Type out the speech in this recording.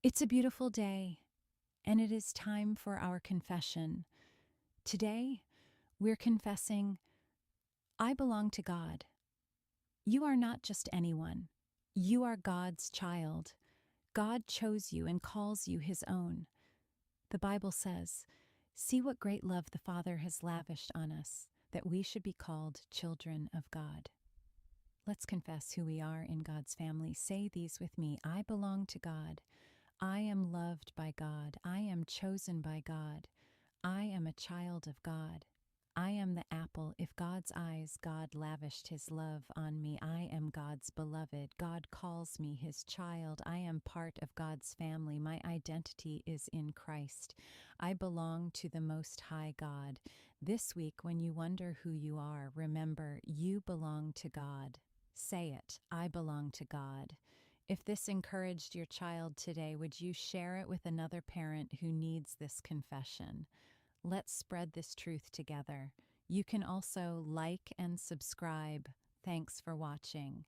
It's a beautiful day, and it is time for our confession. Today, we're confessing, I belong to God. You are not just anyone. You are God's child. God chose you and calls you his own. The Bible says, see what great love the Father has lavished on us, that we should be called children of God. Let's confess who we are in God's family. Say these with me. I belong to God. I am loved by God. I am chosen by God. I am a child of God. I am the apple. If God's eyes, God lavished his love on me. I am God's beloved. God calls me his child. I am part of God's family. My identity is in Christ. I belong to the Most High God. This week, when you wonder who you are, remember you belong to God. Say it, I belong to God. If this encouraged your child today, would you share it with another parent who needs this confession? Let's spread this truth together. You can also like and subscribe. Thanks for watching.